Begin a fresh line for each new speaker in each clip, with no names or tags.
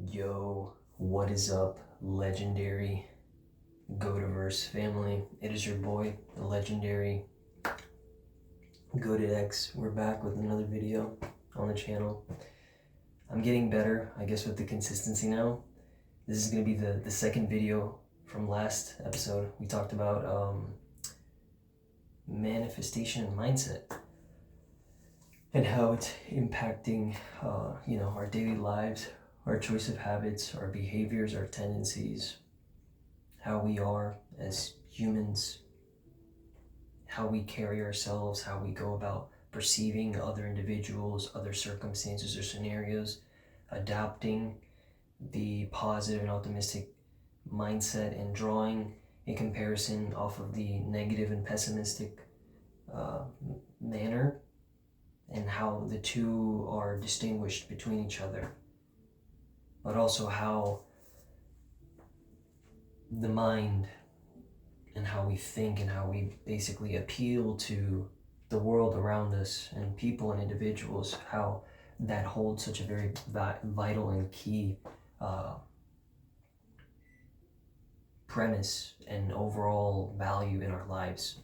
Yo, what is up, legendary Go-to-verse family? It is your boy, the legendary Go-to-X. We're back with another video on the channel. I'm getting better, I guess, with the consistency now. This is going to be the second video from last episode. We talked about manifestation and mindset and how it's impacting, our daily lives, our choice of habits, our behaviors, our tendencies, how we are as humans, how we carry ourselves, how we go about perceiving other individuals, other circumstances or scenarios, adapting the positive and optimistic mindset and drawing a comparison off of the negative and pessimistic manner, and how the two are distinguished between each other, but also how the mind and how we think and how we basically appeal to the world around us and people and individuals, how that holds such a very vital and key premise and overall value in our lives,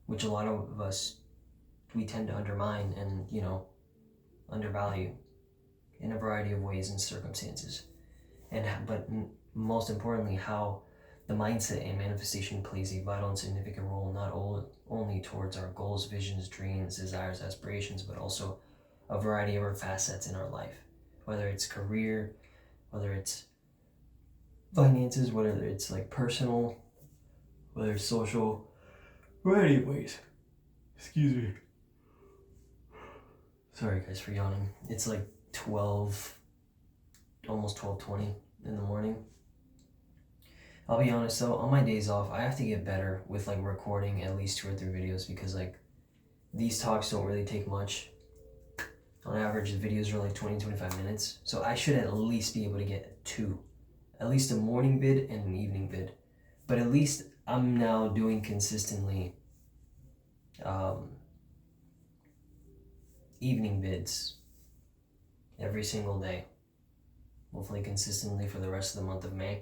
which a lot of us, we tend to undermine and, undervalue in a variety of ways and circumstances. But most importantly, how the mindset and manifestation plays a vital and significant role, not only towards our goals, visions, dreams, desires, aspirations, but also a variety of our facets in our life, whether it's career, whether it's finances, whether it's like personal, whether it's social, variety of ways. Excuse me. Sorry guys for yawning. It's like 12, almost 12:20 in the morning. I'll be honest though, on my days off, I have to get better with like recording at least 2 or 3 videos, because like these talks don't really take much. On average, the videos are like 20-25 minutes. So I should at least be able to get 2, at least a morning vid and an evening vid. But at least I'm now doing consistently evening vids every single day, hopefully consistently for the rest of the month of May.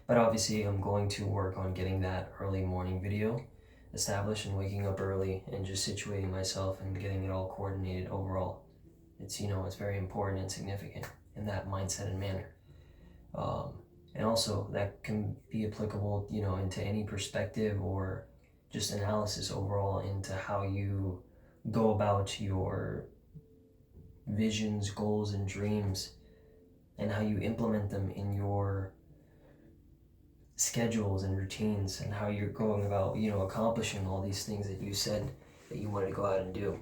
But obviously I'm going to work on getting that early morning video established and waking up early and just situating myself and getting it all coordinated overall. It's, it's very important and significant in that mindset and manner. And also that can be applicable, into any perspective or just analysis overall into how you go about your visions, goals, and dreams, and how you implement them in your schedules and routines, and how you're going about, accomplishing all these things that you said that you wanted to go out and do.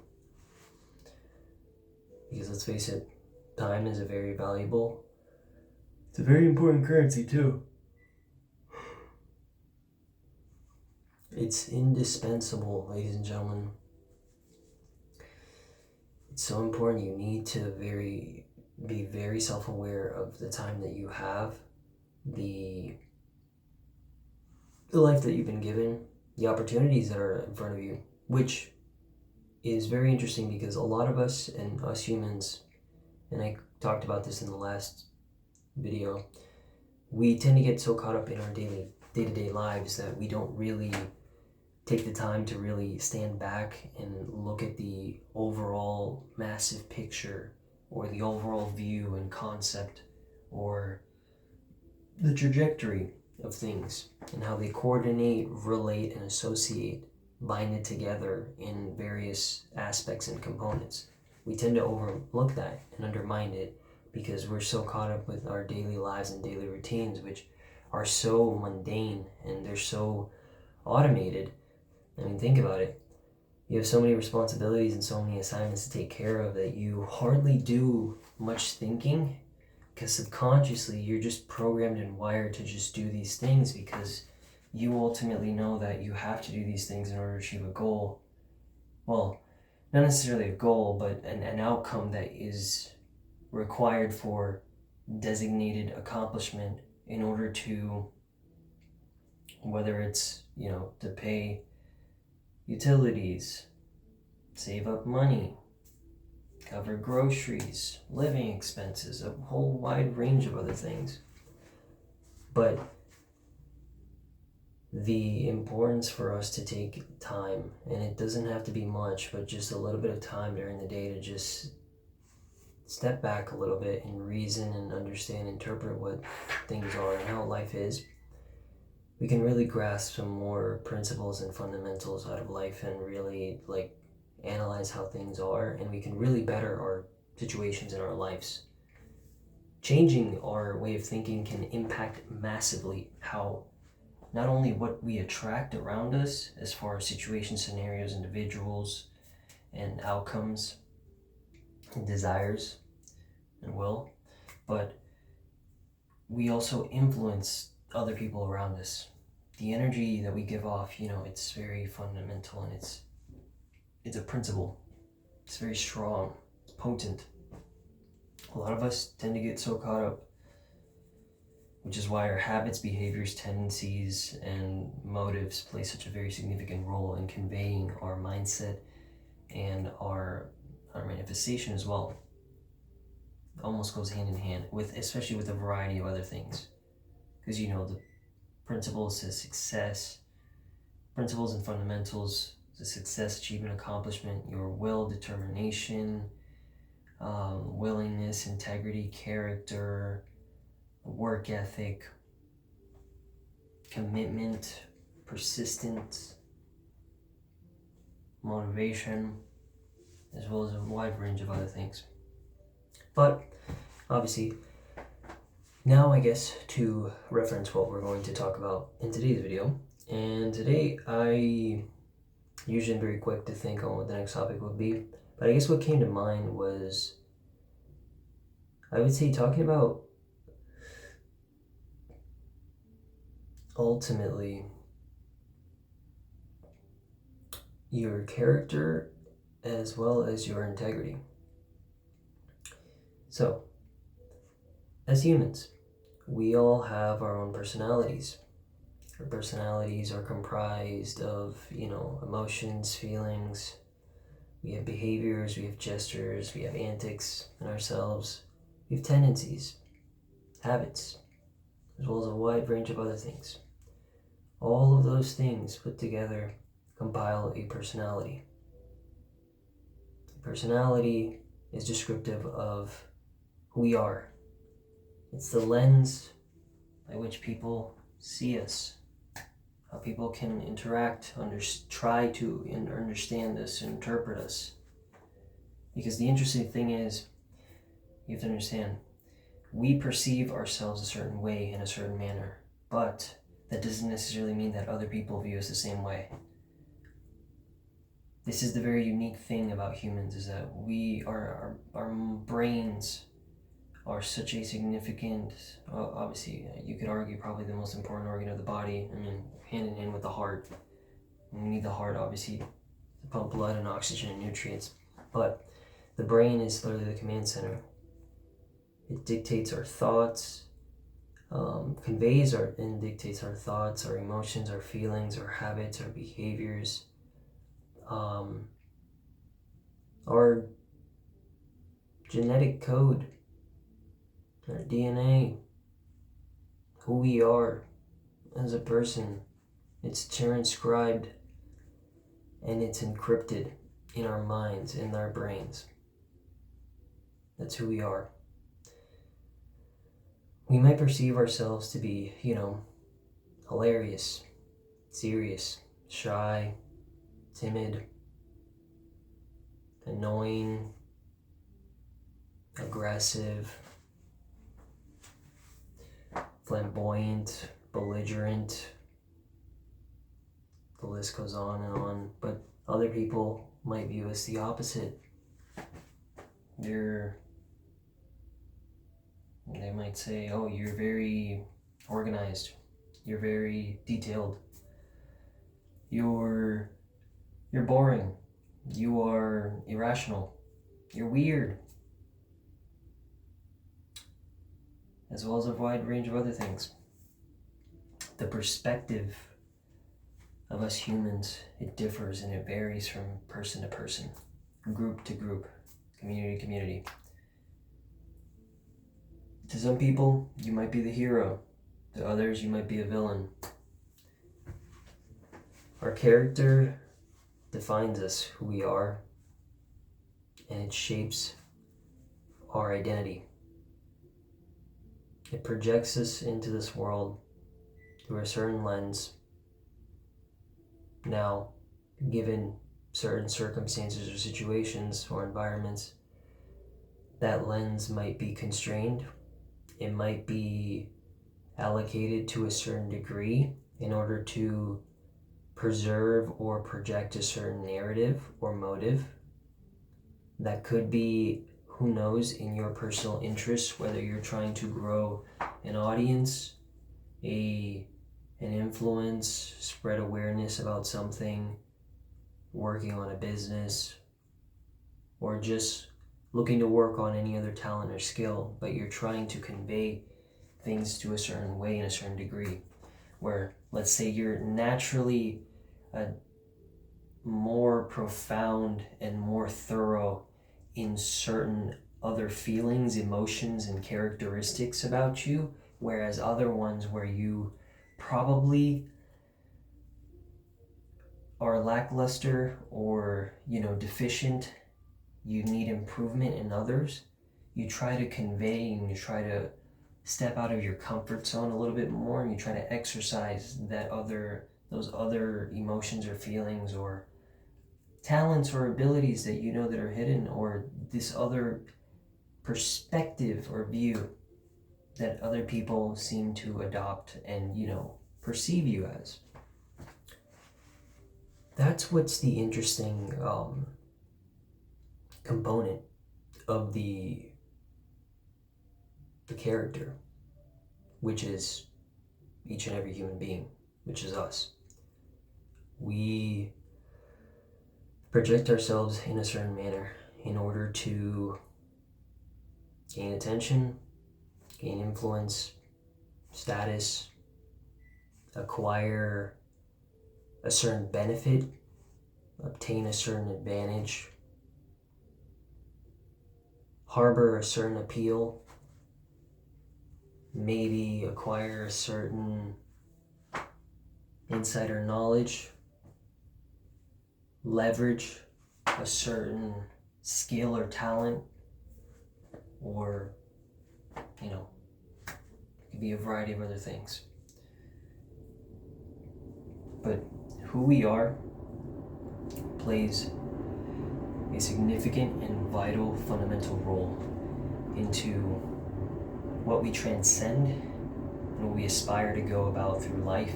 Because let's face it, time is it's a very important currency too. It's indispensable, ladies and gentlemen. It's so important. You need to be very self-aware of the time that you have, the life that you've been given, the opportunities that are in front of you, which is very interesting because a lot of us and us humans, and I talked about this in the last video, we tend to get so caught up in our day-to-day lives that we don't really take the time to really stand back and look at the overall massive picture, or the overall view and concept, or the trajectory of things, and how they coordinate, relate, and associate, bind it together in various aspects and components. We tend to overlook that and undermine it because we're so caught up with our daily lives and daily routines, which are so mundane and they're so automated. I mean, think about it. You have so many responsibilities and so many assignments to take care of that you hardly do much thinking, because subconsciously you're just programmed and wired to just do these things because you ultimately know that you have to do these things in order to achieve a goal. Well, not necessarily a goal, but an outcome that is required for designated accomplishment in order to, whether it's, to pay utilities, save up money, cover groceries, living expenses, a whole wide range of other things. But the importance for us to take time, and it doesn't have to be much, but just a little bit of time during the day to just step back a little bit and reason and understand, interpret what things are and how life is, we can really grasp some more principles and fundamentals out of life and really analyze how things are, and we can really better our situations in our lives. Changing our way of thinking can impact massively how not only what we attract around us as far as situations, scenarios, individuals, and outcomes, and desires, and will, but we also influence other people around us. The energy that we give off, it's very fundamental, and it's a principle. It's very strong, it's potent. A lot of us tend to get so caught up, which is why our habits, behaviors, tendencies, and motives play such a very significant role in conveying our mindset and our manifestation as well. It almost goes hand in hand, especially with a variety of other things. Because the principles to success, principles and fundamentals to success, achievement, accomplishment, your will, determination, willingness, integrity, character, work ethic, commitment, persistence, motivation, as well as a wide range of other things. But obviously, now I guess to reference what we're going to talk about in today's video. And today I usually am very quick to think on what the next topic would be, but I guess what came to mind was, I would say, talking about ultimately your character as well as your integrity. So, as humans, we all have our own personalities. Our personalities are comprised of, emotions, feelings. We have behaviors, we have gestures, we have antics in ourselves. We have tendencies, habits, as well as a wide range of other things. All of those things put together compile a personality. A personality is descriptive of who we are. It's the lens by which people see us, how people can interact, try to understand us, interpret us. Because the interesting thing is, you have to understand, we perceive ourselves a certain way in a certain manner, but that doesn't necessarily mean that other people view us the same way. This is the very unique thing about humans, is that our brains are such a significant, obviously you could argue probably the most important organ of the body, hand in hand with the heart. We need the heart obviously to pump blood and oxygen and nutrients, but the brain is literally the command center. It dictates our thoughts, and dictates our thoughts, our emotions, our feelings, our habits, our behaviors, our genetic code, our DNA, who we are as a person. It's transcribed and it's encrypted in our minds, in our brains. That's who we are. We might perceive ourselves to be, hilarious, serious, shy, timid, annoying, aggressive, flamboyant, belligerent. The list goes on and on, but other people might view us the opposite. They might say, oh, you're very organized, you're very detailed, you're boring, you are irrational, you're weird, as well as a wide range of other things. The perspective of us humans, it differs and it varies from person to person, group to group, community. To some people, you might be the hero. To others, you might be a villain. Our character defines us, who we are, and it shapes our identity. It projects us into this world through a certain lens. Now, given certain circumstances or situations or environments, that lens might be constrained. It might be allocated to a certain degree in order to preserve or project a certain narrative or motive. That could be, who knows, in your personal interests, whether you're trying to grow an audience, an influence, spread awareness about something, working on a business, or just looking to work on any other talent or skill, but you're trying to convey things to a certain way in a certain degree, where, let's say, you're naturally a more profound and more thorough in certain other feelings, emotions, and characteristics about you, whereas other ones where you probably are lackluster or, deficient, you need improvement in others, you try to convey and you try to step out of your comfort zone a little bit more, and you try to exercise those other emotions or feelings or talents or abilities that you know that are hidden, or this other perspective or view that other people seem to adopt and, perceive you as. That's what's the interesting component of the character, which is each and every human being, which is us. We project ourselves in a certain manner in order to gain attention, gain influence, status, acquire a certain benefit, obtain a certain advantage, harbor a certain appeal, maybe acquire a certain insider knowledge, leverage a certain skill or talent, or, it could be a variety of other things. But who we are plays a significant and vital fundamental role into what we transcend and what we aspire to go about through life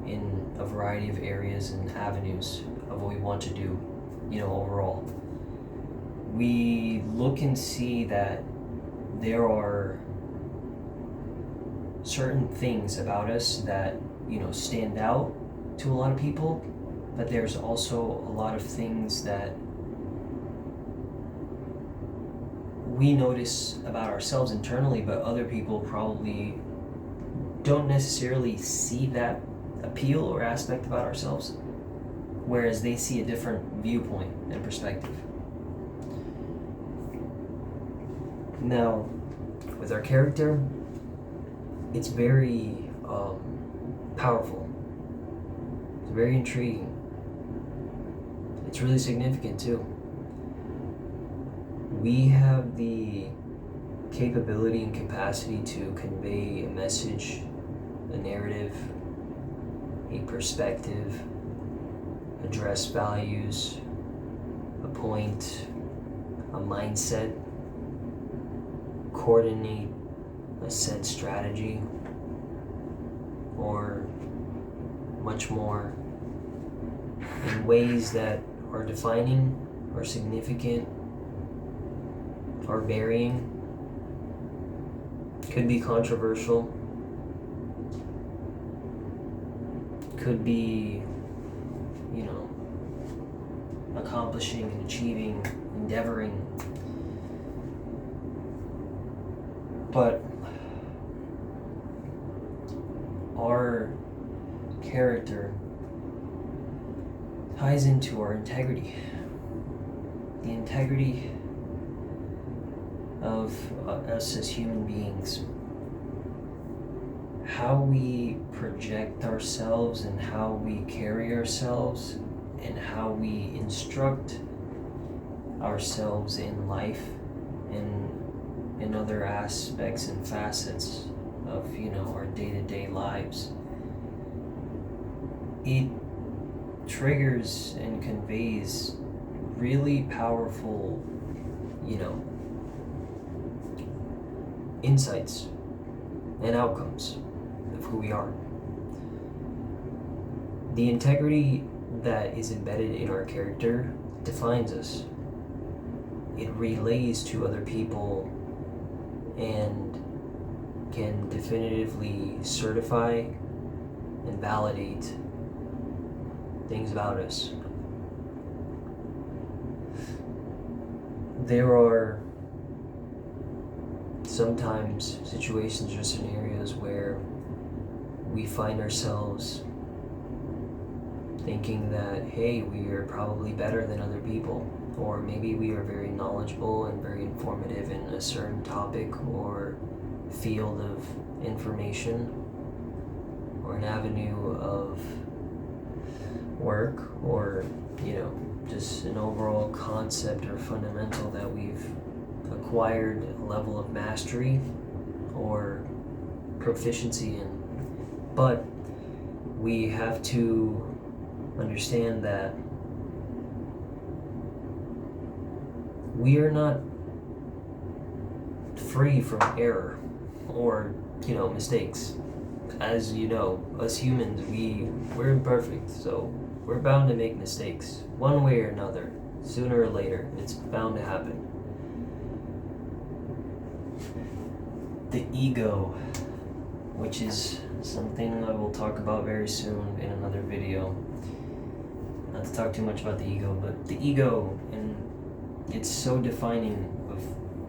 in a variety of areas and avenues of what we want to do, overall. We look and see that there are certain things about us that, stand out to a lot of people, but there's also a lot of things that we notice about ourselves internally, but other people probably don't necessarily see that appeal or aspect about ourselves, whereas they see a different viewpoint and perspective. Now, with our character, it's very powerful. It's very intriguing. It's really significant too. We have the capability and capacity to convey a message, a narrative, a perspective, address values, a point, a mindset, coordinate a set strategy, or much more in ways that are defining, are significant, are varying, could be controversial, could be, accomplishing and achieving, endeavoring. But our character ties into our integrity. The integrity of us as human beings. How we project ourselves and how we carry ourselves and how we instruct ourselves in life and in other aspects and facets of, our day-to-day lives. It triggers and conveys really powerful, insights and outcomes of who we are. The integrity that is embedded in our character defines us. It relays to other people and can definitively certify and validate things about us. There are sometimes situations or scenarios where we find ourselves thinking that, hey, we are probably better than other people, or maybe we are very knowledgeable and very informative in a certain topic or field of information or an avenue of work, or just an overall concept or fundamental that we've acquired a level of mastery or proficiency in. But we have to understand that we are not free from error or mistakes. As you know, us humans, we're imperfect, so we're bound to make mistakes one way or another. Sooner or later, it's bound to happen. The ego, which is something I will talk about very soon in another video. Not to talk too much about the ego, but the ego, and it's so defining of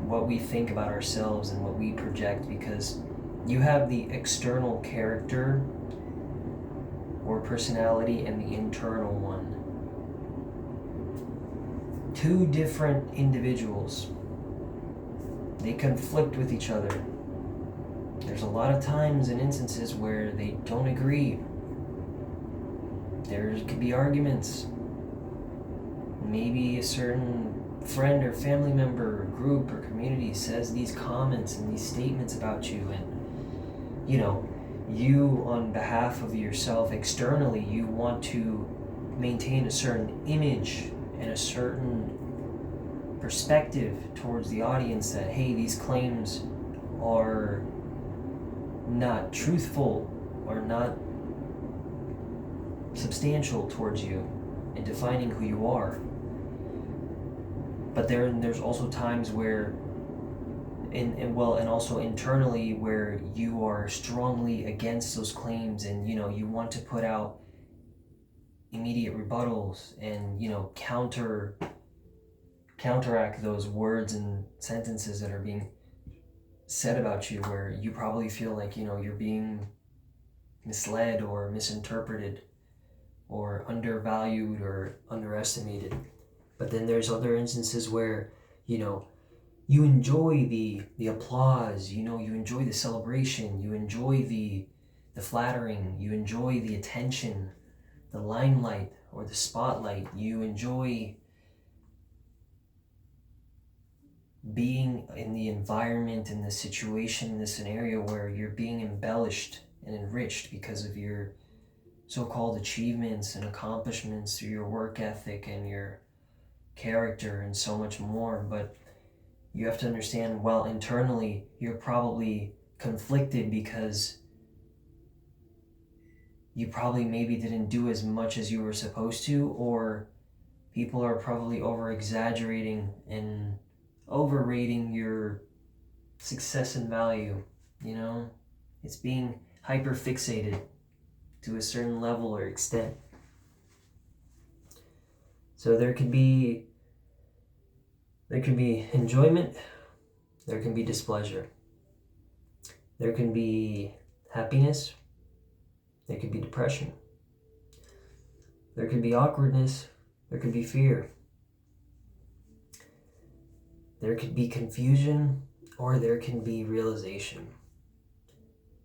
what we think about ourselves and what we project, because you have the external character or personality and the internal one. Two different individuals. They conflict with each other. There's a lot of times and instances where they don't agree. There could be arguments. Maybe a certain friend or family member or group or community says these comments and these statements about you, and you on behalf of yourself externally, you want to maintain a certain image and a certain perspective towards the audience that, hey, these claims are not truthful or not substantial towards you in defining who you are. But there's also times where and also internally, where you are strongly against those claims, and you want to put out immediate rebuttals and counteract those words and sentences that are being said about you, where you probably feel like you're being misled or misinterpreted or undervalued or underestimated. But then there's other instances where you enjoy the applause, you enjoy the celebration, you enjoy the flattering, you enjoy the attention, the limelight or the spotlight. You enjoy being in the environment, in the situation, in the scenario where you're being embellished and enriched because of your so-called achievements and accomplishments through your work ethic and your character and so much more. But you have to understand, well, internally, you're probably conflicted because you probably maybe didn't do as much as you were supposed to, or people are probably over-exaggerating and overrating your success and value. It's being hyper-fixated to a certain level or extent. So there can be enjoyment, there can be displeasure, there can be happiness, there can be depression, there can be awkwardness, there could be fear, there could be confusion, or there can be realization,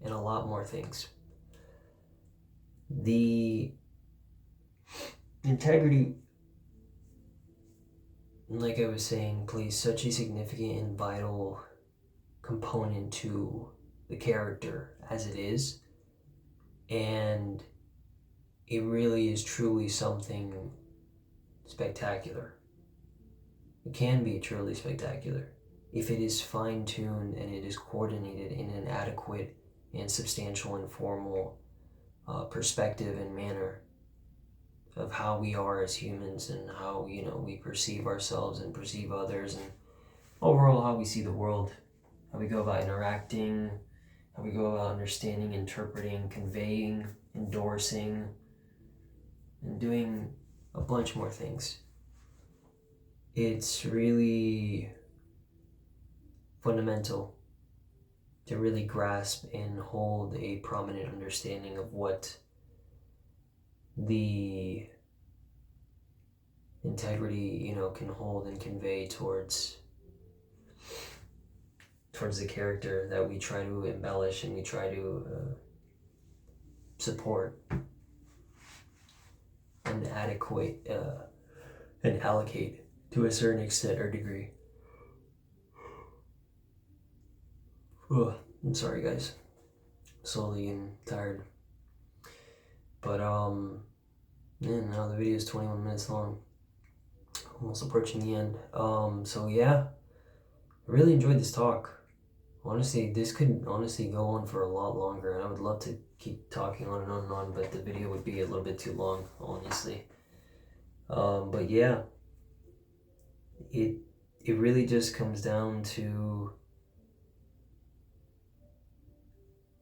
and a lot more things. The integrity, like I was saying, plays such a significant and vital component to the character as it is, and it really is truly something spectacular. It can be truly spectacular if it is fine-tuned and it is coordinated in an adequate and substantial and formal perspective and manner of how we are as humans, and how, you know, we perceive ourselves and perceive others, and overall how we see the world, how we go about interacting, how we go about understanding, interpreting, conveying, endorsing, and doing a bunch more things. It's really fundamental to really grasp and hold a prominent understanding of what the integrity, you know, can hold and convey towards the character that we try to embellish and we try to support and adequate and allocate to a certain extent or degree. Ugh, I'm sorry guys, slowly getting tired. But yeah, now the video is 21 minutes long, almost approaching the end. So yeah, I really enjoyed this talk. Honestly, this could honestly go on for a lot longer, and I would love to keep talking on and on and on, but the video would be a little bit too long, honestly. But yeah, it really just comes down to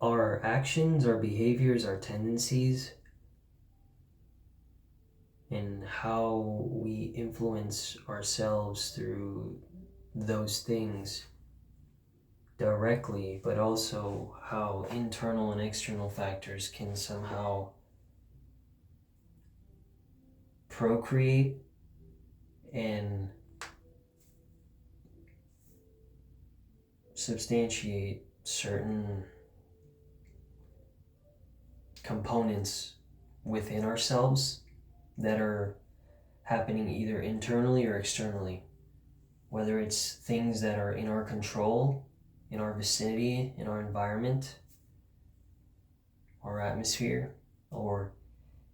our actions, our behaviors, our tendencies, and how we influence ourselves through those things directly, but also how internal and external factors can somehow procreate and substantiate certain components within ourselves that are happening either internally or externally, whether it's things that are in our control, in our vicinity, in our environment, our atmosphere, or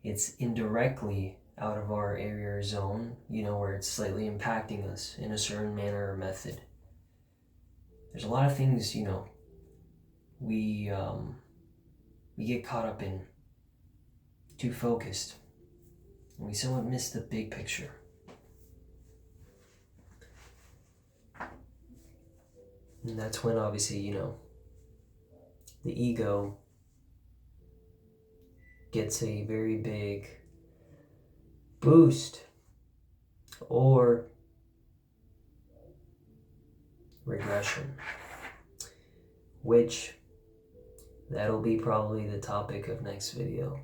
it's indirectly out of our area or zone, you know, where it's slightly impacting us in a certain manner or method. There's a lot of things, you know, we get caught up in, too focused, and we somewhat miss the big picture. And that's when, obviously, you know, the ego gets a very big boost or regression, which that'll be probably the topic of next video,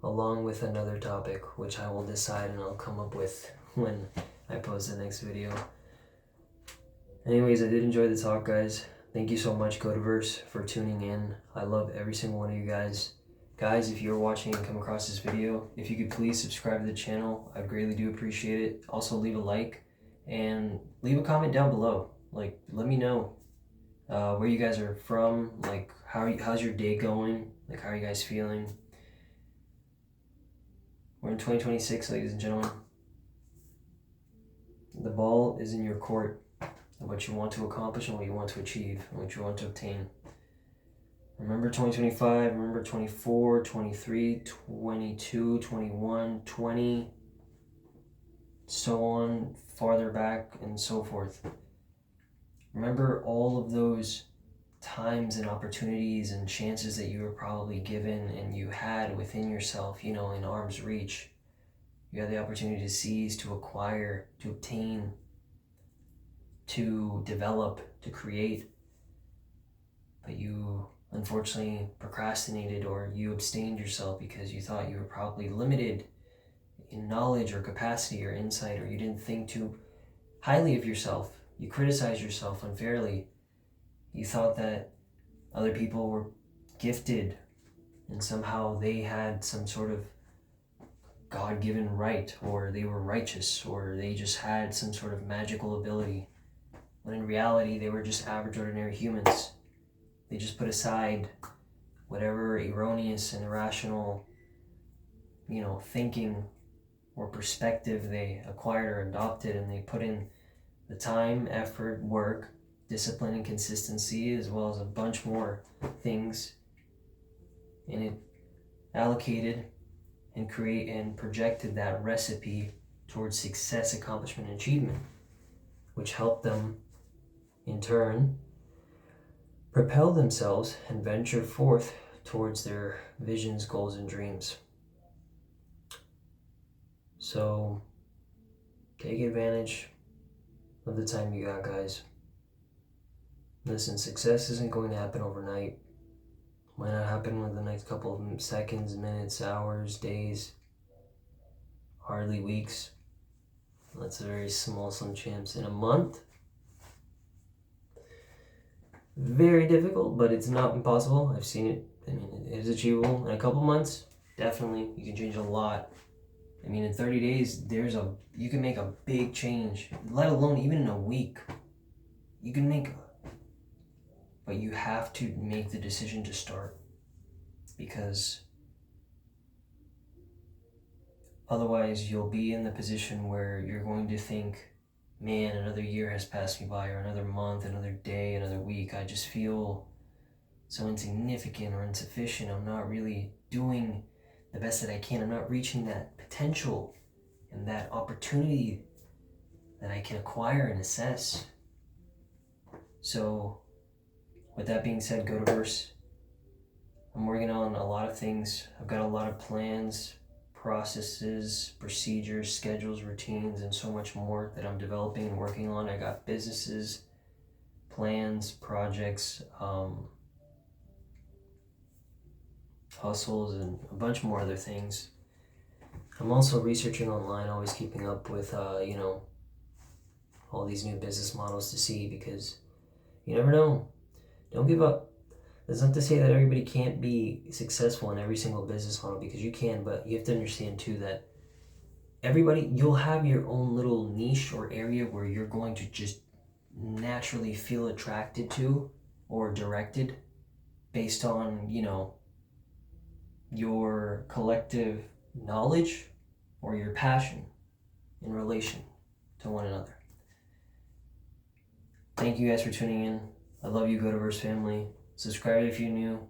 along with another topic which I will decide and I'll come up with when I post the next video. Anyways, I did enjoy the talk, guys. Thank you so much, Codeverse, for tuning in. I love every single one of you guys. Guys, if you're watching and come across this video, if you could please subscribe to the channel, I greatly do appreciate it. Also, leave a like and leave a comment down below. Like, let me know where you guys are from. Like, how's your day going? Like, how are you guys feeling? We're in 2026, ladies and gentlemen. The ball is in your court of what you want to accomplish and what you want to achieve and what you want to obtain. Remember 2025, remember 24, 23, 22, 21, 20, so on, farther back and so forth. Remember all of those times and opportunities and chances that you were probably given and you had within yourself, you know, in arm's reach. You had the opportunity to seize, to acquire, to obtain, to develop, to create, but you unfortunately procrastinated, or you abstained yourself because you thought you were probably limited in knowledge or capacity or insight, or you didn't think too highly of yourself. You criticized yourself unfairly, You thought that other people were gifted and somehow they had some sort of God-given right, or they were righteous, or they just had some sort of magical ability, when in reality they were just average, ordinary humans. They just put aside whatever erroneous and irrational, thinking or perspective they acquired or adopted, and they put in the time, effort, work, discipline, and consistency, as well as a bunch more things, and it allocated and projected that recipe towards success, accomplishment, and achievement, which helped them in turn propel themselves and venture forth towards their visions, goals, and dreams. So take advantage of the time you got, guys. Listen, success isn't going to happen overnight. Might not happen within the next couple of seconds, minutes, hours, days, hardly weeks. That's a very small slim chance. In a month, very difficult, but it's not impossible. I've seen it. I mean, it is achievable. In a couple months, definitely, you can change a lot. I mean, in 30 days, you can make a big change. Let alone even in a week, you can make. But you have to make the decision to start, because otherwise you'll be in the position where you're going to think, man, another year has passed me by, or another month, another day, another week. I just feel so insignificant or insufficient. I'm not really doing the best that I can. I'm not reaching that potential and that opportunity that I can acquire and assess. So with that being said, Go-to-verse, I'm working on a lot of things. I've got a lot of plans, processes, procedures, schedules, routines, and so much more that I'm developing and working on. I got businesses, plans, projects, hustles, and a bunch more other things. I'm also researching online, always keeping up with, all these new business models to see, because you never know. Don't give up. That's not to say that everybody can't be successful in every single business model, because you can, but you have to understand too that you'll have your own little niche or area where you're going to just naturally feel attracted to or directed based on, your collective knowledge or your passion in relation to one another. Thank you guys for tuning in. I love you, Go-to-verse family. Subscribe if you're new.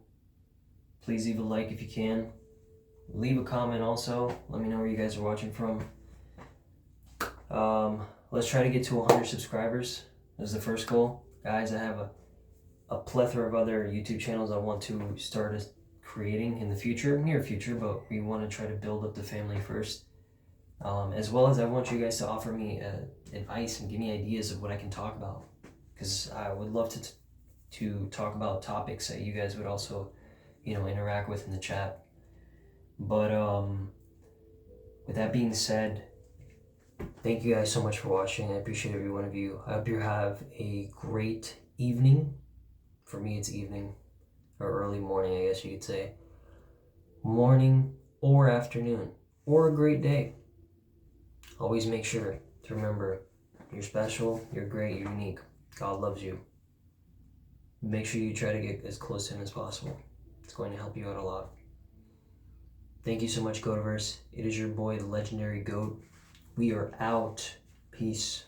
Please leave a like if you can. Leave a comment also. Let me know where you guys are watching from. Let's try to get to 100 subscribers. That's the first goal. Guys, I have a plethora of other YouTube channels I want to start creating in the future, near future, but we want to try to build up the family first. As well as I want you guys to offer me advice and give me ideas of what I can talk about, because I would love to talk about topics that you guys would also, interact with in the chat. But with that being said, thank you guys so much for watching. I appreciate every one of you. I hope you have a great evening. For me, it's evening, or early morning, I guess you could say. Morning or afternoon, or a great day. Always make sure to remember, you're special, you're great, you're unique. God loves you. Make sure you try to get as close to him as possible. It's going to help you out a lot. Thank you so much, Go-to-verse. It is your boy, the legendary Goat. We are out. Peace.